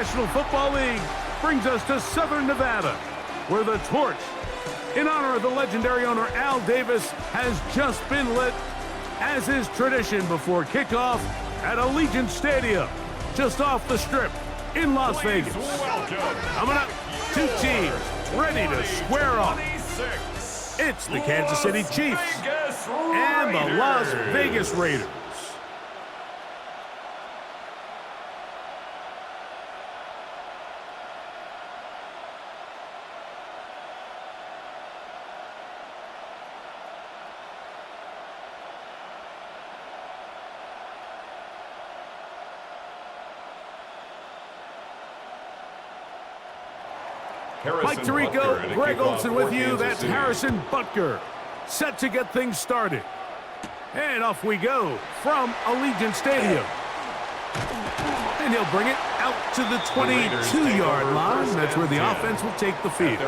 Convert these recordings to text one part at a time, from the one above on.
National Football League brings us to Southern Nevada, where the torch, in honor of the legendary owner Al Davis, has just been lit, as is tradition before kickoff at Allegiant Stadium, just off the Strip in Las Vegas. Coming up, two teams ready to square off. It's the Kansas City Chiefs and the Las Vegas Raiders. Mike Tirico, Greg Olson with you. That's Harrison Butker, set to get things started. And off we go from Allegiant Stadium. And he'll bring it out to the 22-yard line. That's where the offense will take the field.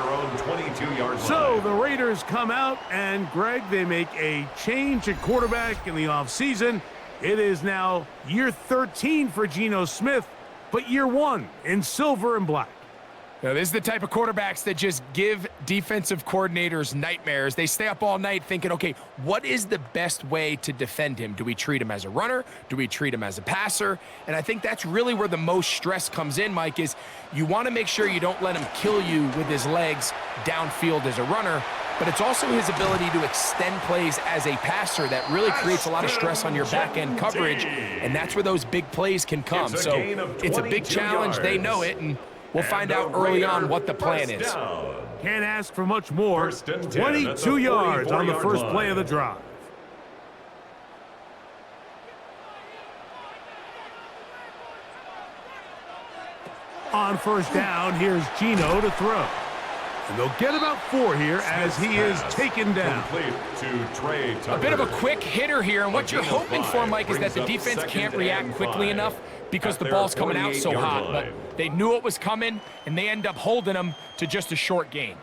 So the Raiders come out, and Greg, they make a change at quarterback in the offseason. It is now year 13 for Geno Smith, but year 1 in silver and black. Now, this is the type of quarterbacks that just give defensive coordinators nightmares. They stay up all night thinking, okay, what is the best way to defend him? Do we treat him as a runner? Do we treat him as a passer? And I think that's really where the most stress comes in, Mike, is you want to make sure you don't let him kill you with his legs downfield as a runner, but it's also his ability to extend plays as a passer that really creates a lot of stress on your back-end coverage, and that's where those big plays can come. So it's a big challenge. They know it, and we'll find out early on what the plan is. Can't ask for much more. 22 yards on the first play of the drive. On first down, here's Geno to throw. And they'll get about 4 here as he is taken down. A bit of a quick hitter here, and what you're hoping for, Mike, is that the defense can't react quickly enough because the ball's coming out so hot. But they knew it was coming, and they end up holding them to just a short gain.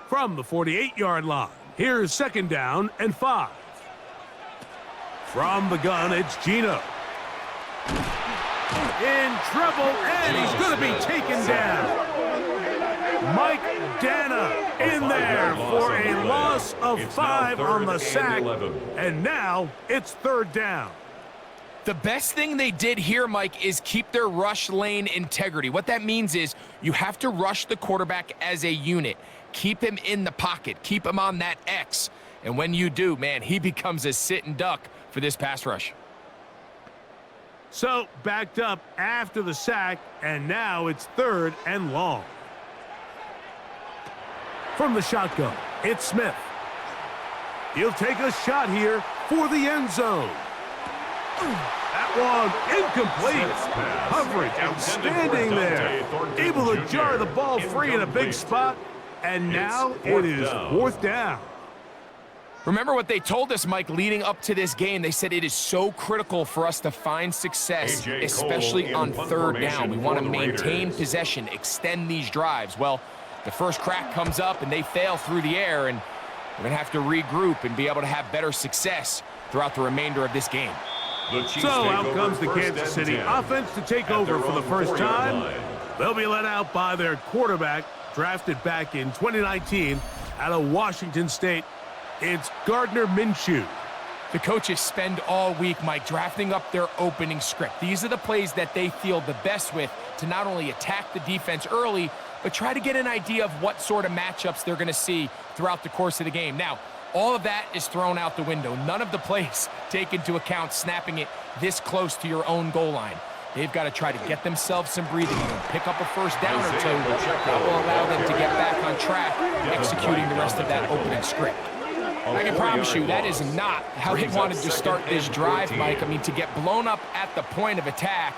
From the 48-yard line, here's second down and 5. From the gun, it's Geno. In trouble, and he's going to be taken down. Mike Dana in there for a loss of 5 on the sack, and now it's third down. The best thing they did here, Mike, is keep their rush lane integrity. What that means is you have to rush the quarterback as a unit. Keep him in the pocket. Keep him on that X. And when you do, man, he becomes a sitting duck for this pass rush. So backed up after the sack, and now it's third and long. From the shotgun, it's Smith. He'll take a shot here for the end zone. That one incomplete. Coverage outstanding there. Able to jar the ball free in a big spot, and now it is fourth down. Remember what they told us, Mike, leading up to this game. They said it is so critical for us to find success, especially on third down. We want to maintain possession, extend these drives. Well, the first crack comes up, and they fail through the air, and we're going to have to regroup and be able to have better success throughout the remainder of this game. So out comes the Kansas City offense to take over for the first time. They'll be led out by their quarterback, drafted back in 2019 out of Washington State. It's Gardner Minshew. The coaches spend all week, Mike, drafting up their opening script. These are the plays that they feel the best with to not only attack the defense early, but try to get an idea of what sort of matchups they're going to see throughout the course of the game. Now, all of that is thrown out the window. None of the plays take into account snapping it this close to your own goal line. They've got to try to get themselves some breathing room, pick up a first down or two. That will allow them to get back on track, executing the rest of that opening script. I can promise you that is not how they wanted to start this drive, Mike. I mean, to get blown up at the point of attack,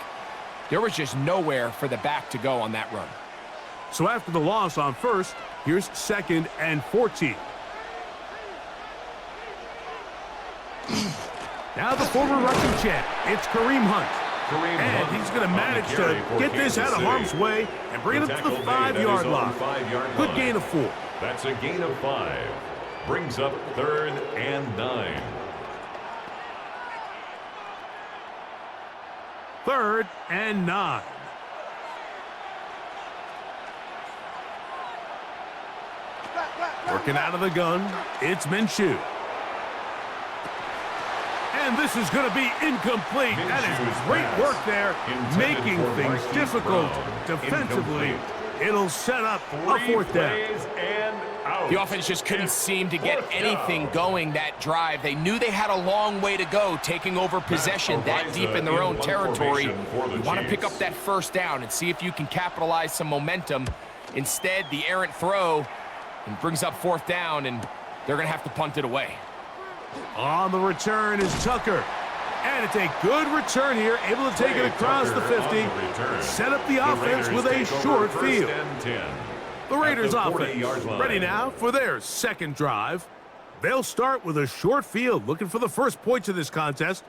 there was just nowhere for the back to go on that run. So after the loss on first, here's second and 14. Now the former rushing champ, it's Kareem Hunt. And he's going to manage to get this out of harm's way and bring it up to the 5-yard line. Good gain of 4. That's a gain of 5. Brings up third and 9. Third and 9. Working out of the gun, it's Minshew. And this is going to be incomplete. That is great work there, making things difficult defensively. It'll set up a fourth down. The offense just couldn't seem to get anything going that drive. They knew they had a long way to go, taking over possession that deep in their own territory. You want to pick up that first down and see if you can capitalize some momentum. Instead, the errant throw and brings up fourth down, and they're going to have to punt it away. On the return is Tucker. And it's a good return here, able to take it across the 50, set up the offense with a short field. The Raiders offense ready now for their second drive. They'll start with a short field, looking for the first points of this contest,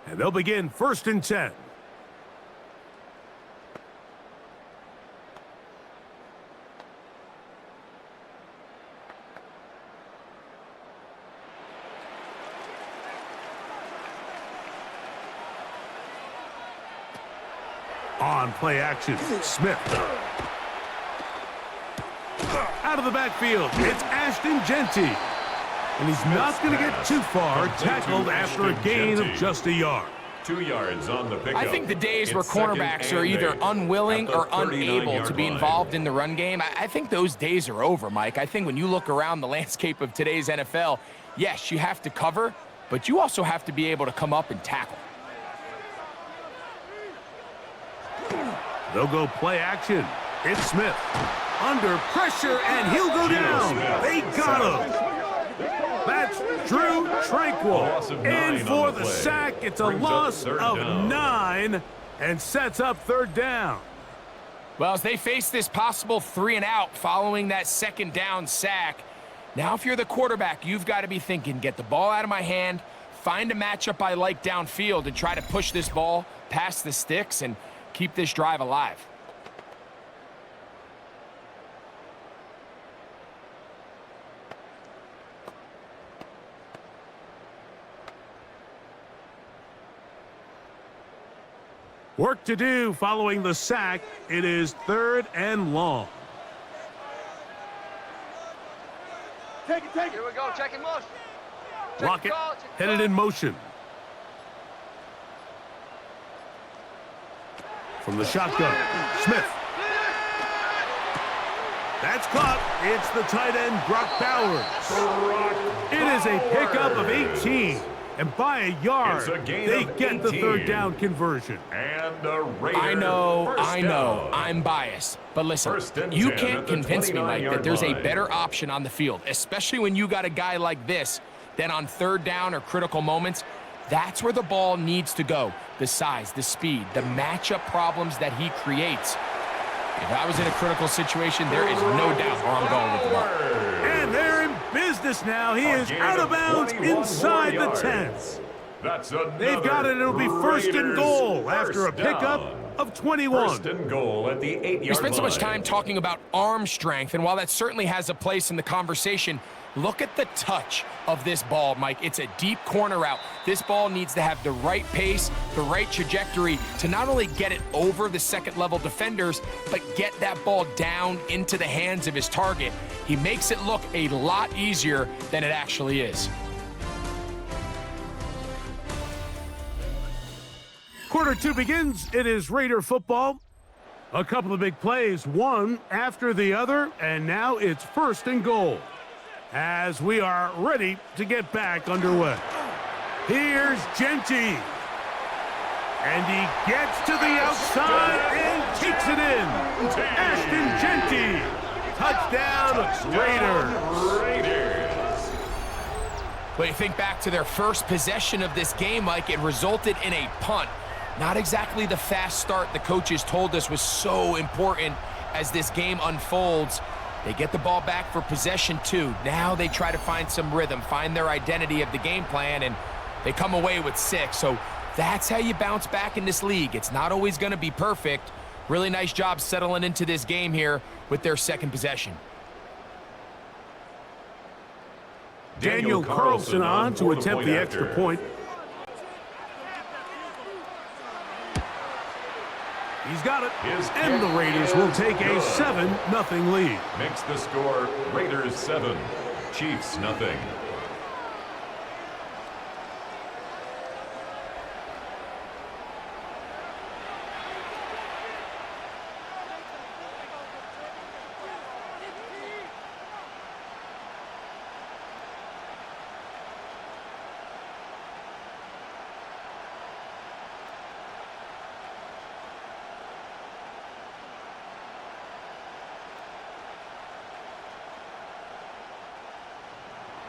and they'll begin 1st and 10. On play action, Smith. Out of the backfield, it's Ashton Genty. And he's not going to get too far, tackled after a gain of just a yard. 2 yards on the pickup. I think the days where cornerbacks are either unwilling or unable to be involved in the run game, I think those days are over, Mike. I think when you look around the landscape of today's NFL, yes, you have to cover, but you also have to be able to come up and tackle. They'll go play action. It's Smith. Under pressure, and he'll go down. They got him. That's Drew Tranquil. In for the sack. It's a loss of 9 and sets up 3rd down. Well, as they face this possible 3-and-out following that 2nd down sack, now if you're the quarterback, you've got to be thinking, get the ball out of my hand, find a matchup I like downfield, and try to push this ball past the sticks and keep this drive alive. Work to do following the sack. It is 3rd and long. Take it. Here we go. Check in motion. Lockett headed in motion. From the shotgun, Smith. That's caught. It's the tight end, Brock Bowers. It is a pickup of 18. And by a yard, they get the 3rd down conversion. And the Raiders I know, I'm biased. But listen, you can't convince me, Mike, that there's a better option on the field, especially when you got a guy like this, than on 3rd down or critical moments. That's where the ball needs to go. The size, the speed, the matchup problems that he creates. If I was in a critical situation, there is no doubt where I'm going with the ball. And they're in business now. He is out of bounds inside the 10. They've got it. It'll be 1st and goal after a pickup of 21. 1st and goal at the 8-yard line. We spent so much time talking about arm strength, and while that certainly has a place in the conversation, look at the touch of this ball, Mike. It's a deep corner route. This ball needs to have the right pace, the right trajectory to not only get it over the 2nd-level defenders, but get that ball down into the hands of his target. He makes it look a lot easier than it actually is. Quarter 2 begins. It is Raider football. A couple of big plays, one after the other, and now it's 1st and goal as we are ready to get back underway. Here's Genty. And he gets to the outside and takes it in. Ashton Genty. Touchdown, Raiders. But you think back to their first possession of this game, Mike, it resulted in a punt. Not exactly the fast start the coaches told us was so important as this game unfolds. They get the ball back for possession 2. Now they try to find some rhythm, find their identity of the game plan, and they come away with 6. So that's how you bounce back in this league. It's not always going to be perfect. Really nice job settling into this game here with their 2nd possession. Daniel Carlson on to attempt the extra point. He's got it. His And the kick Raiders will is take a good. 7-0 lead. Makes the score Raiders 7, Chiefs nothing.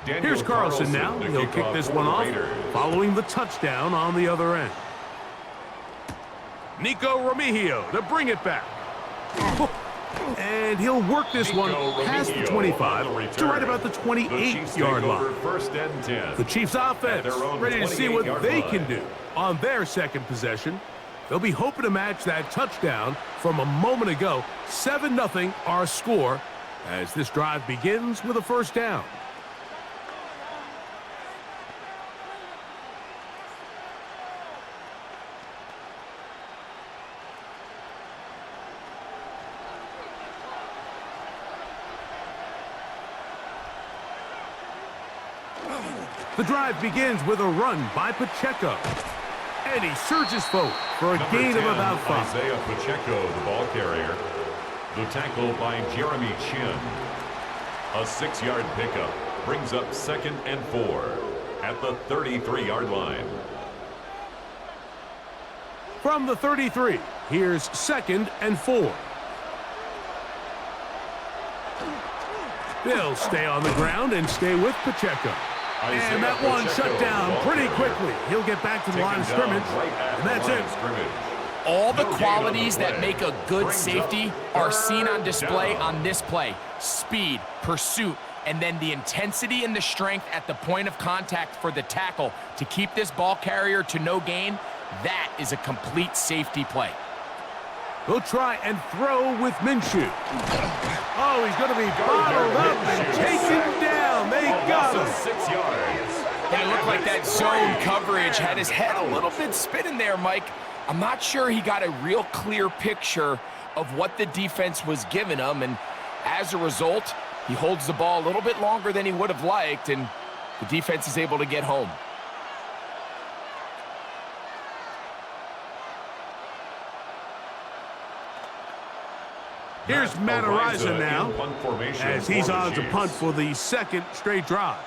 Here's Carlson now. He'll kick this one off, following the touchdown on the other end. Nico Remigio to bring it back. And he'll work this one past the 25 to right about the 28-yard line. First and 10. The Chiefs offense ready to see what they can do on their second possession. They'll be hoping to match that touchdown from a moment ago. 7-0 our score as this drive begins with a first down. The drive begins with a run by Pacheco. And he surges forward for a gain of about 5. Isaiah Pacheco, the ball carrier. The tackle by Jeremy Chin. A 6-yard pickup brings up 2nd and 4 at the 33-yard line. From the 33, here's 2nd and 4. They'll stay on the ground and stay with Pacheco. And that one shut down pretty quickly. He'll get back to the line of scrimmage, and that's it. All the qualities that make a good safety are seen on display on this play. Speed, pursuit, and then the intensity and the strength at the point of contact for the tackle to keep this ball carrier to no gain. That is a complete safety play. He'll try and throw with Minshew. Oh, he's going to be bottled up and taken down. They got him. 6 yards. And it looked like that zone coverage had his head a little bit spinning there, Mike. I'm not sure he got a real clear picture of what the defense was giving him, and as a result, he holds the ball a little bit longer than he would have liked, and the defense is able to get home. Here's Matt Ariza now, as he's on to punt for the second straight drive.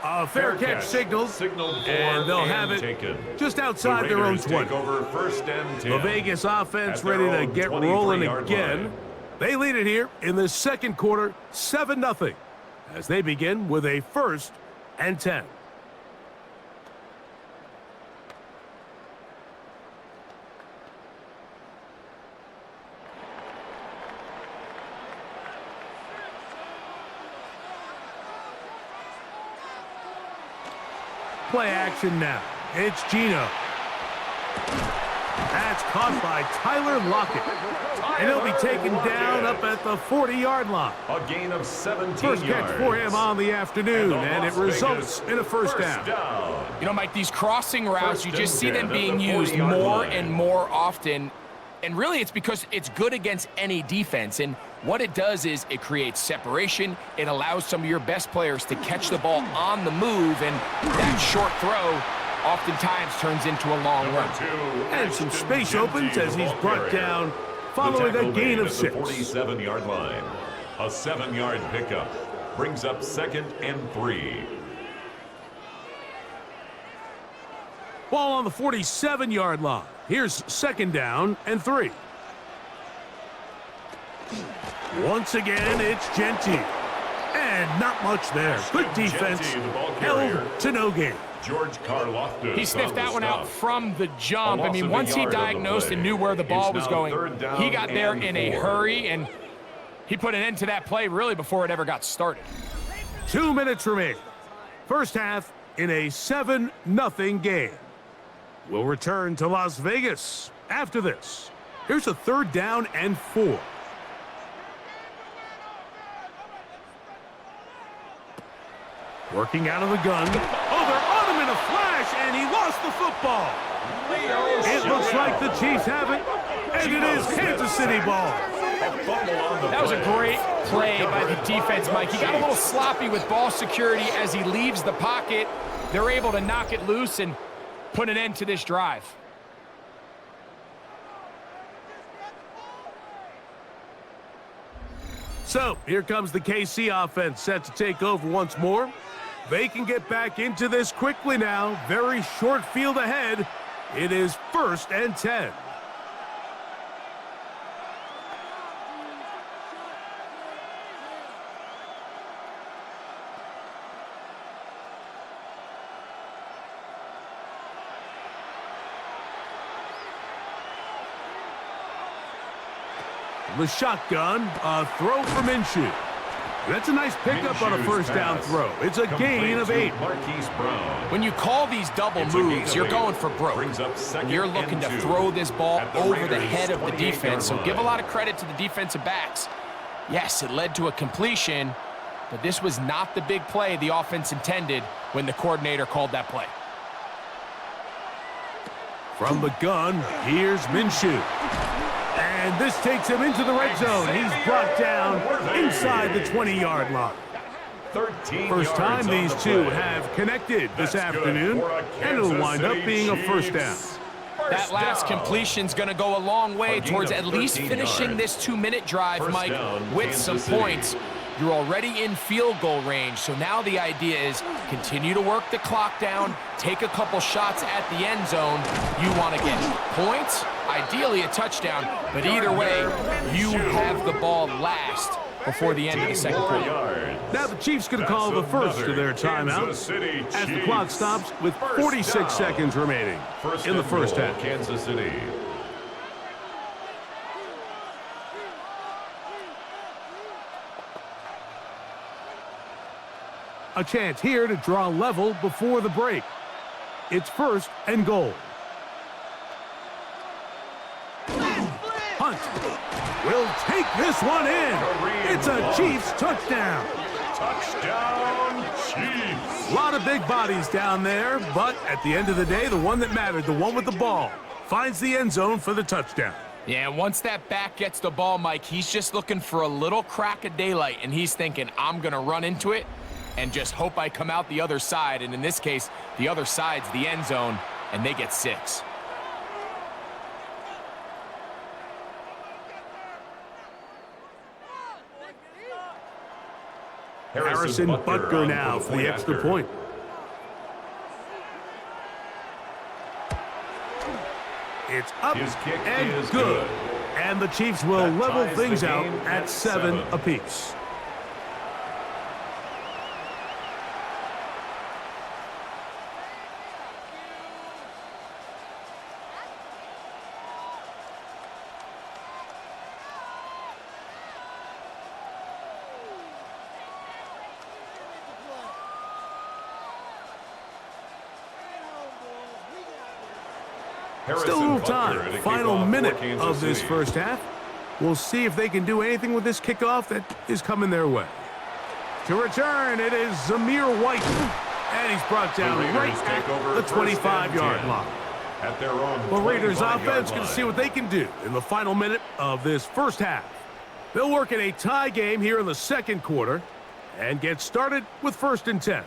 A fair catch signaled, and they'll have it just outside their own 20. The Vegas offense ready to get rolling again. They lead it here in the second quarter, 7-0, as they begin with a 1st and 10. Play action now. It's Gino. That's caught by Tyler Lockett. And he'll be taken down up at the 40-yard line. A gain of 17 First yards. catch for him on the afternoon, and it results in a first down. You know, Mike, these crossing routes, you just see them being used more and more often. And really, it's because it's good against any defense. And what it does is it creates separation. It allows some of your best players to catch the ball on the move. And that short throw oftentimes turns into a long run. And some space opens as he's brought down following a gain of 6. 47-yard line. A 7-yard pickup brings up 2nd and 3. Ball on the 47-yard line. Here's 2nd down and 3. Once again, it's Gentile. And not much there. Good defense. Held to no gain. George Karloftis. He sniffed that one out from the jump. I mean, once he diagnosed and knew where the ball was going, he got there in a hurry, and he put an end to that play really before it ever got started. 2 minutes remaining. First half in a 7-0 game. We'll return to Las Vegas after this. Here's a 3rd down and 4. Working out of the gun. Oh, they're on him in a flash, and he lost the football. It looks like the Chiefs have it, and it is Kansas City ball. That was a great play by the defense, Mike. He got a little sloppy with ball security as he leaves the pocket. They're able to knock it loose and put an end to this drive. So, here comes the KC offense set to take over once more. They can get back into this quickly now. Very short field ahead. It is 1st and 10. The shotgun, a throw from Minshew. That's a nice pickup on a first down throw. It's a gain of 8. When you call these double moves, you're going for broke. And you're looking to throw this ball over the head of the defense, so give a lot of credit to the defensive backs. Yes, it led to a completion, but this was not the big play the offense intended when the coordinator called that play. From the gun, here's Minshew. And this takes him into the red zone. He's brought down inside the 20-yard line. First time these two have connected this afternoon, and it'll wind up being a first down. That last completion's going to go a long way towards at least finishing this 2-minute drive, Mike, with some points. You're already in field goal range, so now the idea is continue to work the clock down, take a couple shots at the end zone. You want to get points, ideally a touchdown, but either way, you have the ball last before the end of the second quarter. Now the Chiefs going to call the first of their timeout as the clock stops with 46 seconds remaining in the first half. Kansas City. A chance here to draw level before the break. It's 1st and goal. Hunt will take this one in. It's a Chiefs touchdown. Touchdown, Chiefs. A lot of big bodies down there, but at the end of the day, the one that mattered, the one with the ball, finds the end zone for the touchdown. Yeah, once that back gets the ball, Mike, he's just looking for a little crack of daylight, and he's thinking, I'm going to run into it and just hope I come out the other side. And in this case, the other side's the end zone, and they get 6. Harrison Butker now for the extra point. It's up and good. And the Chiefs will level things out at 7 apiece. Still a little time. Final minute of this first half. We'll see if they can do anything with this kickoff that is coming their way. To return, it is Zamir White. And he's brought down right at the 25-yard line. The Raiders offense can see what they can do in the final minute of this first half. They'll work in a tie game here in the second quarter and get started with 1st and 10.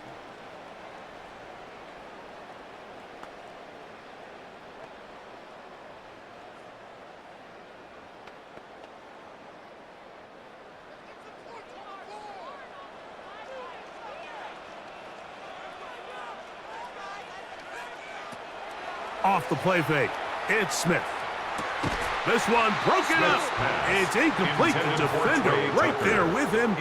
Off the play fake, it's Smith. This one broken up. It's incomplete. The defender right there with him.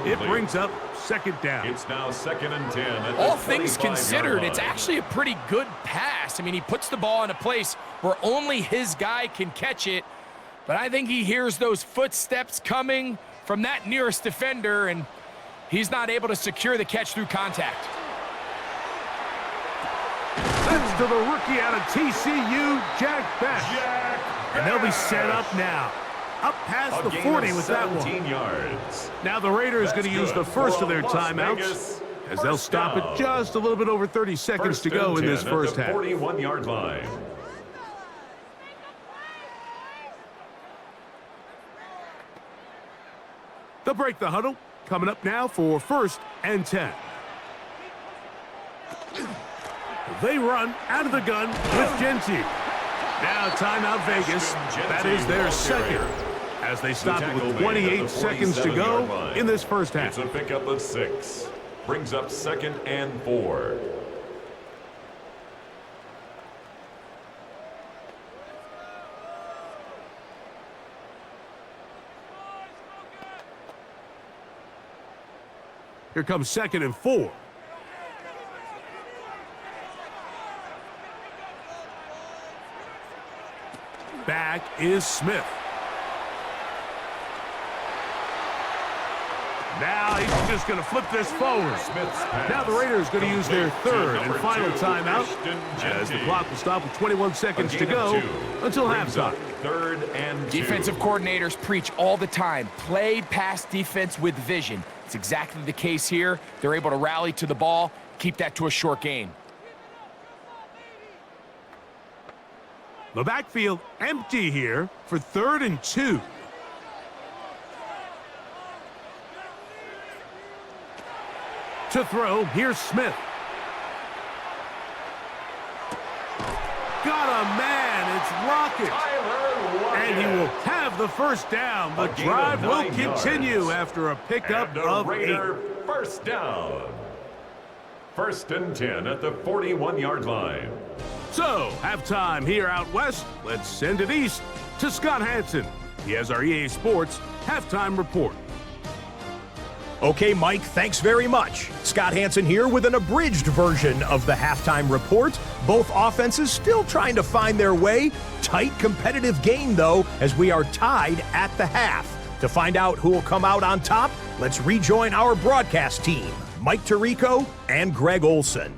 It brings up 2nd down. It's now 2nd and 10. All things considered, it's actually a pretty good pass. I mean, he puts the ball in a place where only his guy can catch it. But I think he hears those footsteps coming from that nearest defender, and he's not able to secure the catch through contact. That's to the rookie out of TCU, Jack Best. And they'll be set up now. Up past the 40 with that one. Yards. Now the Raiders going to use the first of their timeouts as they'll stop it just a little bit over 30 seconds to go in this first half. 41-yard line. They'll break the huddle. Coming up now for 1st and 10. They run out of the gun with Genty. Now timeout Vegas. That is their second, as they stop it with 28 seconds to go in this first half. It's a pickup of 6. Brings up 2nd and 4. Here comes 2nd and 4. Back is Smith. Now he's just going to flip this forward. Now the Raiders going to use their 3rd and final timeout, as the clock will stop with 21 seconds to go until halftime. 3rd and 2. Defensive coordinators preach all the time, play pass defense with vision. It's exactly the case here. They're able to rally to the ball, keep that to a short game. The backfield empty here for 3rd and 2. To throw, here's Smith. Got a man, it's Rocket. And he will have the first down. The drive will continue after a pickup of 8. First down. 1st and 10 at the 41-yard line. So, halftime here out west. Let's send it east to Scott Hansen. He has our EA Sports halftime report. Okay, Mike, thanks very much. Scott Hansen here with an abridged version of the halftime report. Both offenses still trying to find their way. Tight, competitive game, though, as we are tied at the half. To find out who will come out on top, let's rejoin our broadcast team, Mike Tirico and Greg Olson.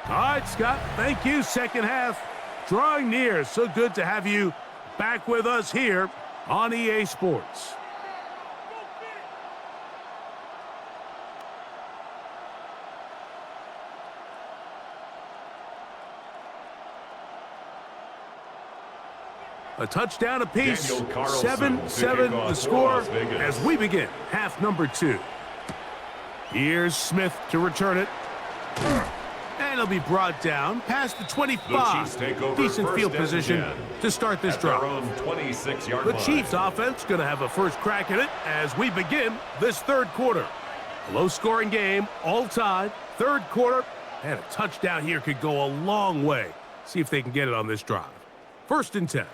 All right, Scott, thank you. Second half drawing near. So good to have you back with us here on EA Sports. A touchdown apiece, 7-7 the score as we begin half number 2. Here's Smith to return it. And he'll be brought down past the 25. Decent field position to start this drive. The Chiefs offense going to have a first crack at it as we begin this 3rd quarter. Low-scoring game, all tied, 3rd quarter, and a touchdown here could go a long way. See if they can get it on this drive. 1st and 10.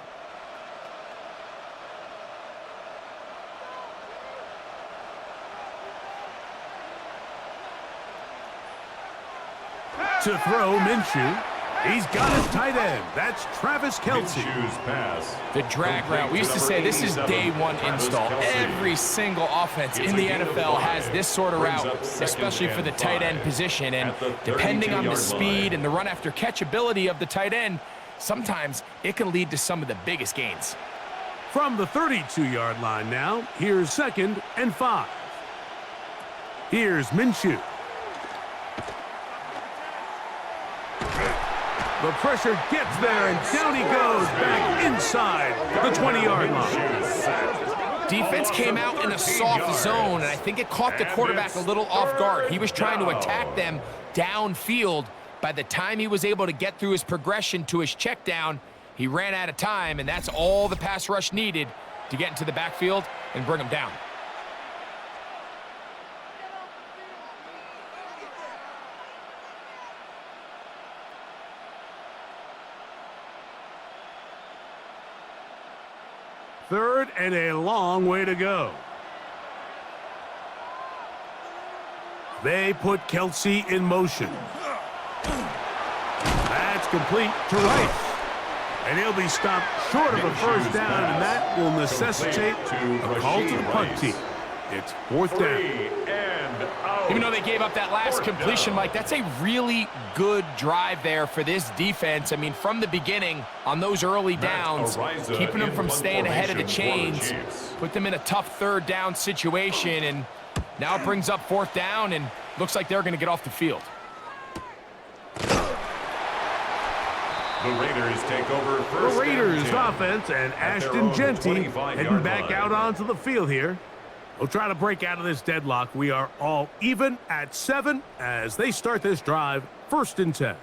To throw, Minshew. He's got his tight end. That's Travis Kelce. Pass. The drag route. We used to say this is day 1 install. Every single offense in the NFL has this sort of route, especially for the tight end position. And depending on the speed and the run after catch ability of the tight end, sometimes it can lead to some of the biggest gains. From the 32-yard line now, here's 2nd and 5. Here's Minshew. The pressure gets there, and down he goes back inside the 20-yard line. Defense came out in a soft zone, and I think it caught the quarterback a little off guard. He was trying to attack them downfield. By the time he was able to get through his progression to his check down, he ran out of time, and that's all the pass rush needed to get into the backfield and bring him down. Third and a long way to go. They put Kelce in motion. That's complete to Rice. And he'll be stopped short of a first down, and that will necessitate a call to the punt team. It's fourth down. Even though they gave up that last completion, Mike, that's a really good drive there for this defense. I mean, from the beginning, on those early downs, keeping them from staying ahead of the chains, put them in a tough third down situation, and now it brings up fourth down, and looks like they're going to get off the field. The Raiders take over first. The Raiders offense, and Ashton Genty heading back out onto the field here. We'll try to break out of this deadlock. We are all even at 7 as they start this drive, 1st and 10.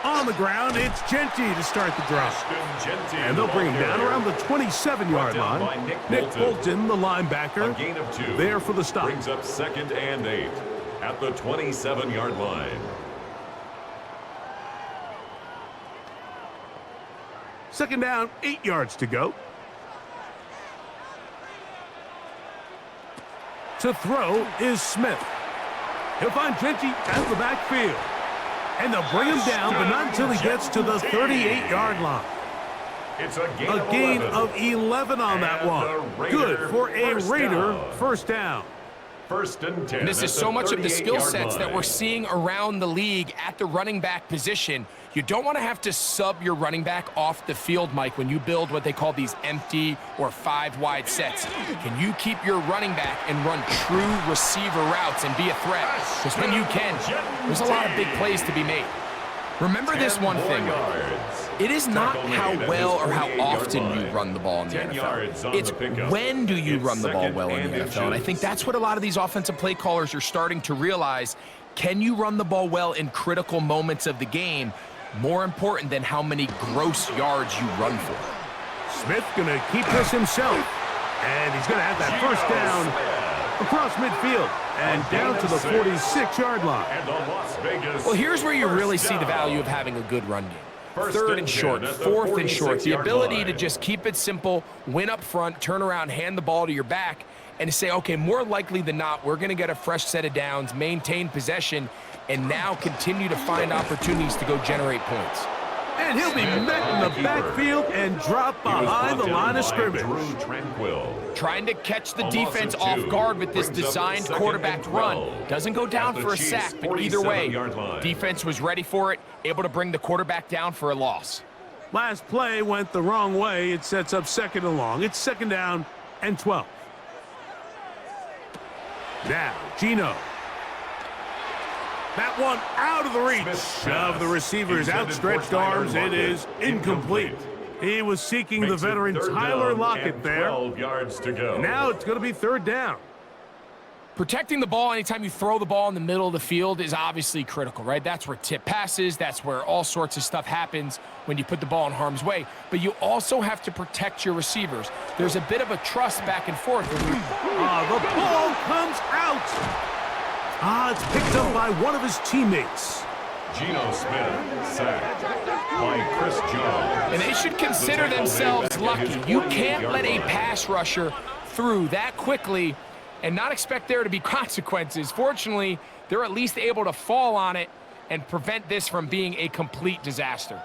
On the ground, it's Genty to start the drive. And they'll bring him down around the 27-yard line. Nick Bolton, the linebacker, A gain of 2. there for the stop. Brings up 2nd and 8 at the 27-yard line. Second down, 8 yards to go. To throw is Smith. He'll find Genty at the backfield. And they'll bring him down, but not until he gets to the 38-yard line. It's a gain of 11 on that one. Good for a Raider first down. 1st and 10. And this is so much of the skill sets that we're seeing around the league at the running back position. You don't want to have to sub your running back off the field, Mike, when you build what they call these empty or 5-wide sets. Can you keep your running back and run true receiver routes and be a threat? Because when you can, there's a lot of big plays to be made. Remember this one thing. It is not how well or how often you run the ball in the NFL. It's when do you run the ball well in the NFL. And I think that's what a lot of these offensive play callers are starting to realize. Can you run the ball well in critical moments of the game? More important than how many gross yards you run for. Smith going to keep this himself. And he's going to have that first down across midfield and down to the 46-yard line. Well, here's where you really see the value of having a good run game. 3rd and short, 4th and short. The ability to just keep it simple, win up front, turn around, hand the ball to your back, and to say, okay, more likely than not, we're going to get a fresh set of downs, maintain possession, and now continue to find opportunities to go generate points. And he'll be met in the backfield and drop behind the line of scrimmage. Trying to catch the defense off guard with this designed quarterback run. Doesn't go down for a sack, but either way, defense was ready for it, able to bring the quarterback down for a loss. Last play went the wrong way. It sets up 2nd and long. It's 2nd down and 12. Now, Gino. That one out of the reach of the receiver's outstretched arms. It is incomplete. He was seeking the veteran Tyler Lockett there. 12 yards to go. Now it's going to be 3rd down. Protecting the ball anytime you throw the ball in the middle of the field is obviously critical, right? That's where tip passes, that's where all sorts of stuff happens when you put the ball in harm's way. But you also have to protect your receivers. There's a bit of a trust back and forth. The ball comes out. It's picked up by one of his teammates. Geno Smith sacked by Chris Jones. And they should consider themselves lucky. You can't let a pass rusher through that quickly and not expect there to be consequences. Fortunately, they're at least able to fall on it and prevent this from being a complete disaster.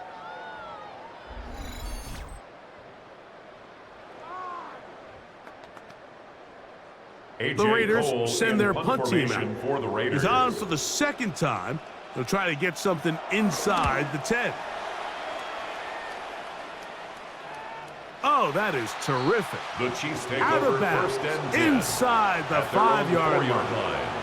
The Raiders send their punt team out. He's on for the 2nd time. They'll try to get something inside the 10. Oh, that is terrific. The Chiefs take out over of bounds, 1st and 10 inside the 5-yard line.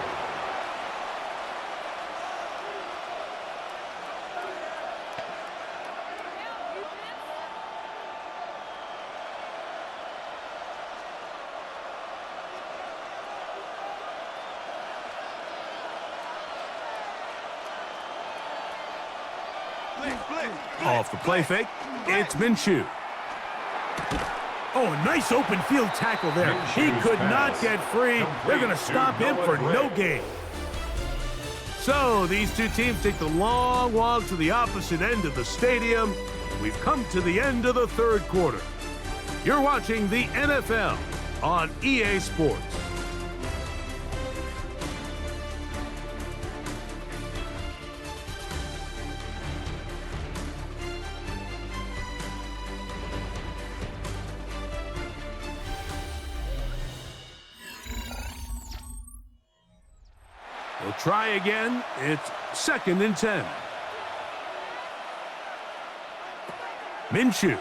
Off the play fake, it's Minshew. Oh, a nice open field tackle there. He could not get free. They're going to stop him for no gain. So these two teams take the long walk to the opposite end of the stadium. we've come to the end of the third quarter. You're watching the NFL on EA Sports. We'll try again. It's 2nd and 10. Minshew.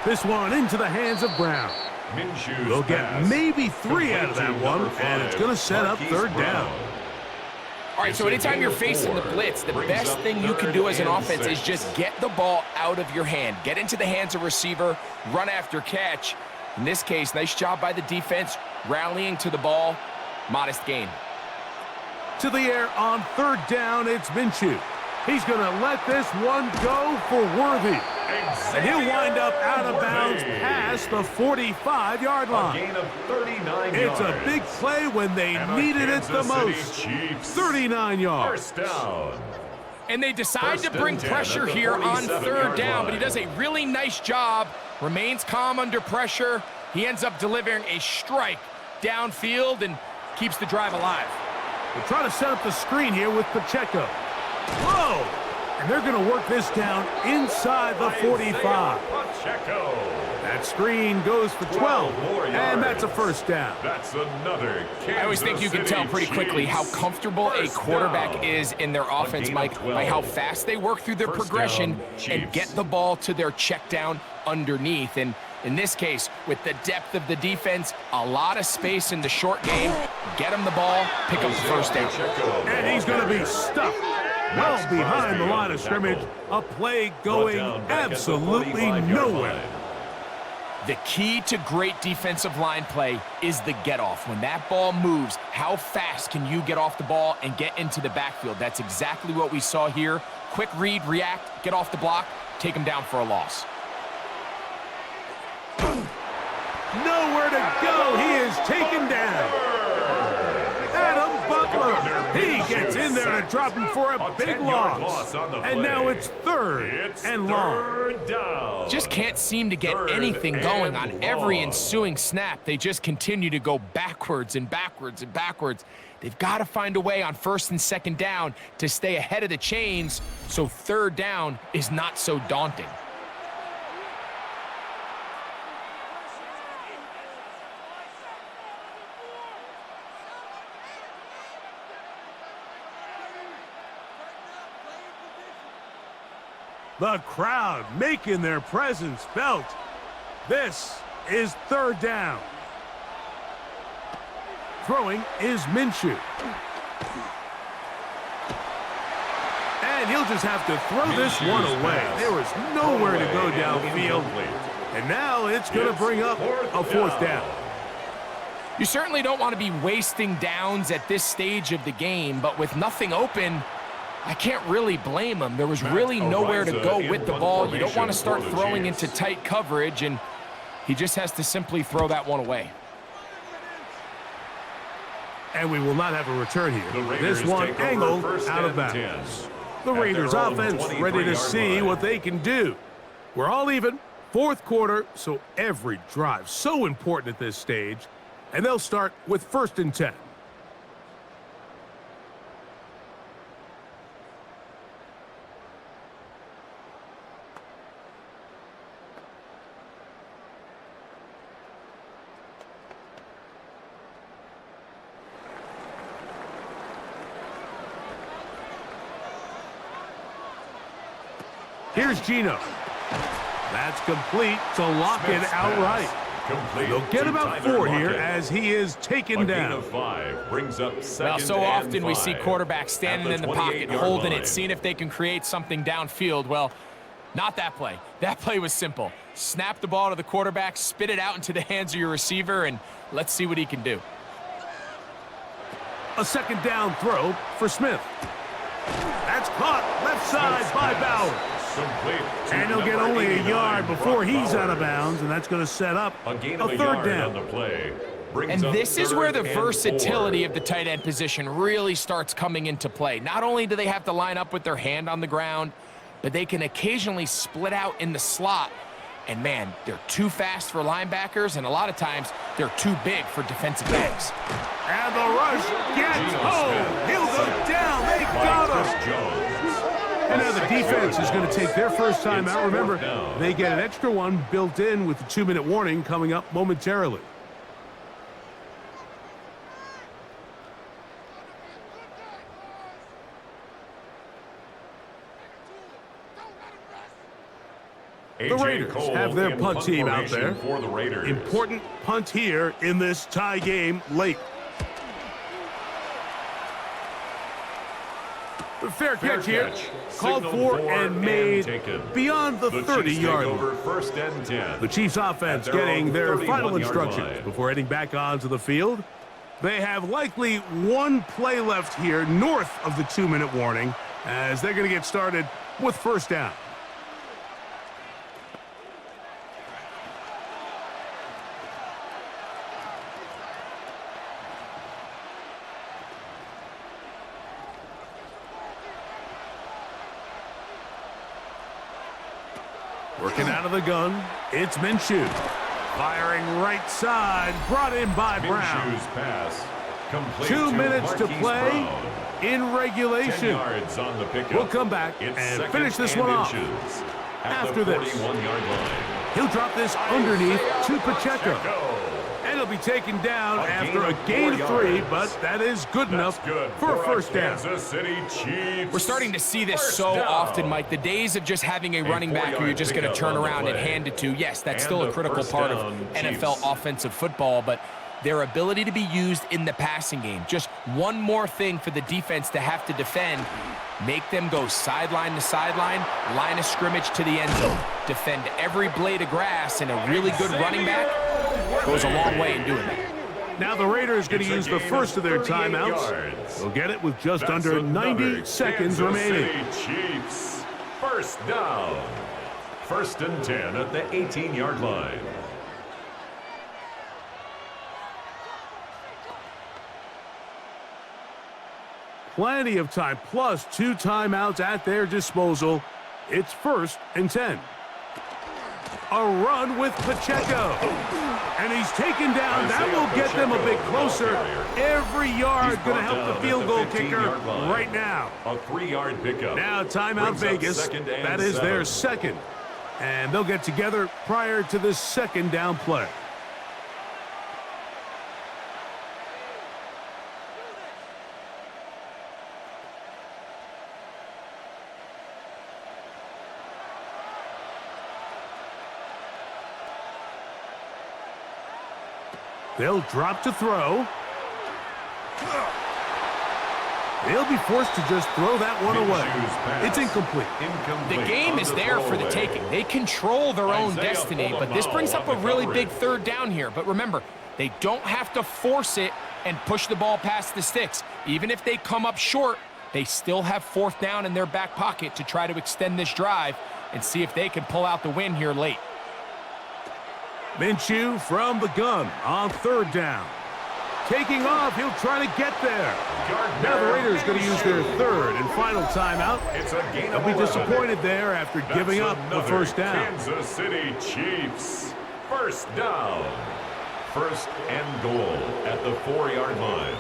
This one into the hands of Brown. They'll get maybe 3 out of that one, and it's going to set up 3rd down. All right, so anytime you're facing the blitz, the best thing you can do as an offense is just get the ball out of your hand. Get into the hands of receiver, run after catch. In this case, nice job by the defense, rallying to the ball. Modest gain. To the air on 3rd down, it's Minshew. He's going to let this one go for Worthy. And he'll wind up out of bounds past the 45-yard line. A gain of 39 it's yards. A big play when they needed it the most. 39 yards. 1st down. And they decide to bring pressure here on 3rd down, but he does a really nice job. Remains calm under pressure. He ends up delivering a strike downfield and keeps the drive alive. They're trying to set up the screen here with Pacheco. Whoa! And they're going to work this down inside the 45. Pacheco. That screen goes for 12, and that's a 1st down. That's another Kansas I always think you can tell pretty quickly how comfortable a quarterback is in their offense, Mike, by how fast they work through their progression and get the ball to their check down underneath. And in this case, with the depth of the defense, a lot of space in the short game, get him the ball, pick up the 1st down. And he's going to be stuck well behind the line of scrimmage. A play going absolutely nowhere. The key to great defensive line play is the get-off. When that ball moves, how fast can you get off the ball and get into the backfield? That's exactly what we saw here. Quick read, react, get off the block, take him down for a loss. Nowhere to go. He is taken down. Adam Butler. He gets in there to drop him for a big loss. And now it's 3rd and long. Down. Just can't seem to get anything going on every ensuing snap. They just continue to go backwards and backwards and backwards. They've got to find a way on 1st and 2nd down to stay ahead of the chains, so 3rd down is not so daunting. The crowd making their presence felt. This is 3rd down. Throwing is Minshew. And he'll just have to throw this one away. There was nowhere to go downfield. And now it's going to bring up a 4th down. You certainly don't want to be wasting downs at this stage of the game, but with nothing open, I can't really blame him. There was really nowhere to go with the ball. You don't want to start throwing into tight coverage, and he just has to simply throw that one away. And we will not have a return here. This one angled out of bounds. The Raiders offense ready to see what they can do. We're all even, 4th quarter, so every drive so important at this stage. And they'll start with 1st and 10. Here's Gino. That's complete to lock it outright. They'll get about 4 here as he is taken down. Well, so often we see quarterbacks standing in the pocket, holding it, seeing if they can create something downfield. Well, not that play. That play was simple. Snap the ball to the quarterback, spit it out into the hands of your receiver, and let's see what he can do. A 2nd down throw for Smith. That's caught left side by Bauer. And he'll get only a yard before he's out of bounds, and that's going to set up a 3rd down. And this is where the versatility of the tight end position really starts coming into play. Not only do they have to line up with their hand on the ground, but they can occasionally split out in the slot. And man, they're too fast for linebackers, and a lot of times they're too big for defensive backs. And the rush gets home. He'll go down. They got him. And now the defense is going to take their first time out. Remember, they get an extra one built in with the 2-minute warning coming up momentarily. The Raiders have their punt team out there. For the Raiders. Important punt here in this tie game late. Fair catch here. Called for and made beyond the 30-yard line. First and 10. The Chiefs offense getting their final instructions before heading back onto the field. They have likely one play left here north of the 2-minute warning as they're going to get started with first down. Working out of the gun, it's Minshew. Firing right side, brought in by Brown. Minshew's pass complete 2 minutes to Marquise play Brown. in regulation. 10 yards on the pickup. We'll come back It's and second finish this and one off. inches at After the this. 41-yard line. He'll drop this underneath to Pacheco. And he'll be taken down after a gain of 3, but that is good enough for a first down. Kansas City Chiefs. We're starting to see this so often, Mike. The days of just having a running back who you're just going to turn around and hand it to, yes, that's still a critical part of NFL offensive football, but their ability to be used in the passing game. Just one more thing for the defense to have to defend. Make them go sideline to sideline, line of scrimmage to the end zone. Defend every blade of grass, and a really good running back goes a long way in doing that. Now the Raiders going to use the first of their timeouts. They'll get it with just under 90 seconds remaining. Chiefs, first down. First and 10 at the 18-yard line. Plenty of time, plus 2 timeouts at their disposal. It's first and 10. A run with Pacheco. And he's taken down. That will get them a bit closer. Every yard going to help the field goal kicker right now. A 3-yard pickup. Now timeout Vegas. That is their second. And they'll get together prior to this second down play. They'll drop to throw. They'll be forced to just throw that one away. It's incomplete. The game is there for the taking. They control their own destiny, but this brings up a really big third down here. But remember, they don't have to force it and push the ball past the sticks. Even if they come up short, they still have fourth down in their back pocket to try to extend this drive and see if they can pull out the win here late. Minshew from the gun on third down. Taking off, he'll try to get there. Now the Raiders going to use their third and final timeout. They'll be disappointed there after giving up the first down. Kansas City Chiefs, first down. First and goal at the 4-yard line.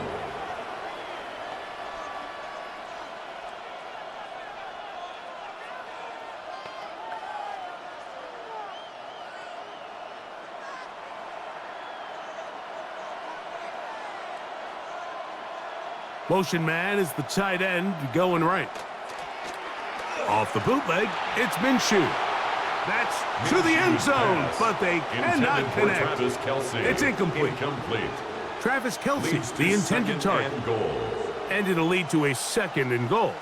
Motion man is the tight end going right. Off the bootleg, it's Minshew. That's to the end zone, but they cannot connect. It's incomplete. Travis Kelce, the intended target. And it'll lead to a second and goal.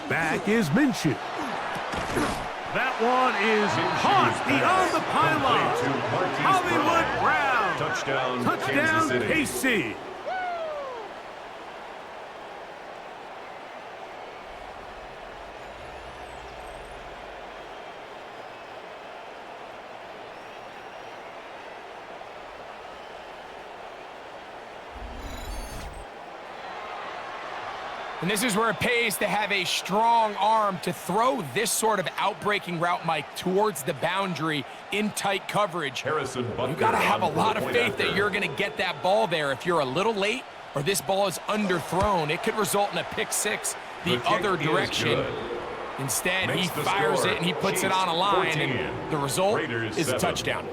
Back is Minshew. That one is caught beyond the pylon. Hollywood Brown. Touchdown, KC. And this is where it pays to have a strong arm to throw this sort of outbreaking route, Mike, towards the boundary in tight coverage. You got to have a lot of faith that you're going to get that ball there. If you're a little late or this ball is underthrown, it could result in a pick six the other direction. Instead, he fires it and he puts it on a line, and the result is a touchdown.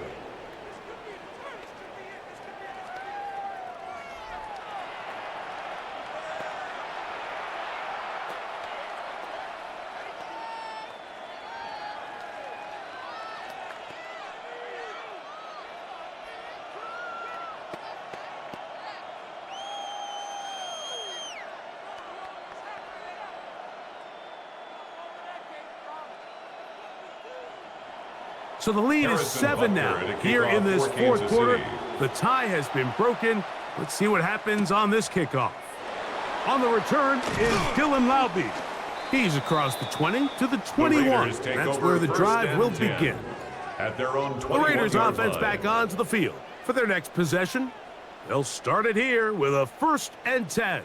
So the lead is 7 now. Here in this fourth quarter, the tie has been broken. Let's see what happens on this kickoff. On the return is Dylan Laube. He's across the 20 to the 21. That's where the drive will begin. At their own the Raiders offense back onto the field. For their next possession, they'll start it here with a 1st and 10.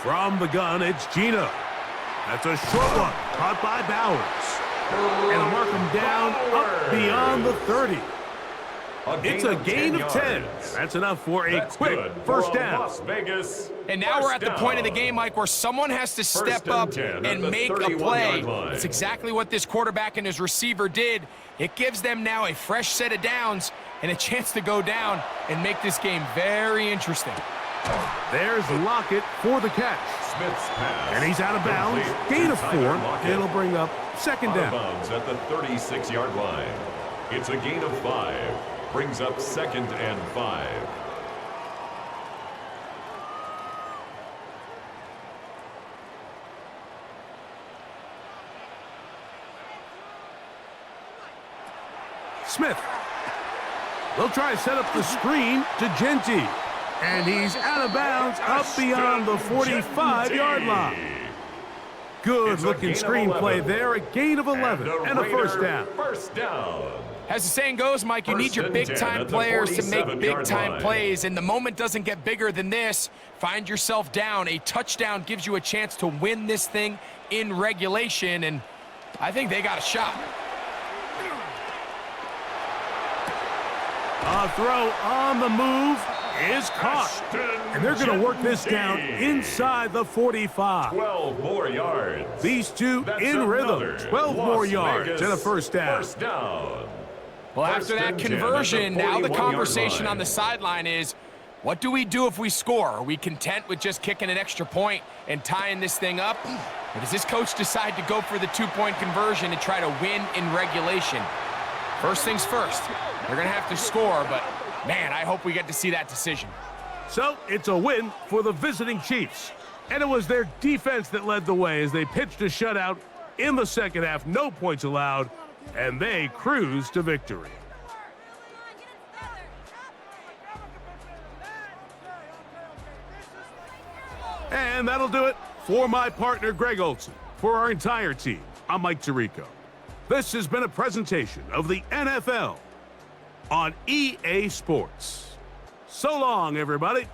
From the gun, it's Gino. That's a short one, caught by Bowers. And a mark him down up beyond the 30. It's a gain of 10. That's enough for a quick first down. And now we're at the point of the game, Mike, where someone has to step up and make a play. It's exactly what this quarterback and his receiver did. It gives them now a fresh set of downs and a chance to go down and make this game very interesting. There's Lockett for the catch. Smith's pass. And he's out of bounds. Gain of 4. It'll bring up 2nd down. Out of bounds at the 36-yard line. It's a gain of 5. Brings up 2nd and 5. Smith. They'll try to set up the screen to Genty. And he's out of bounds up beyond the 45-yard line. Good-looking screenplay there. A gain of 11 and a first down. As the saying goes, Mike, you need your big-time players to make big-time plays, and the moment doesn't get bigger than this. Find yourself down. A touchdown gives you a chance to win this thing in regulation, and I think they got a shot. A throw on the move is caught. And they're going to work this down inside the 45. 12 more yards. These two in rhythm. 12 more yards and a first down. Well, after that conversion, now the conversation on the sideline is, what do we do if we score? Are we content with just kicking an extra point and tying this thing up? Or does this coach decide to go for the 2-point conversion and try to win in regulation? First things first, they're going to have to score, but man, I hope we get to see that decision. So it's a win for the visiting Chiefs. And it was their defense that led the way as they pitched a shutout in the second half. No points allowed, and they cruised to victory. And that'll do it for my partner, Greg Olson. For our entire team, I'm Mike Tirico. This has been a presentation of the NFL on EA Sports. So long, everybody.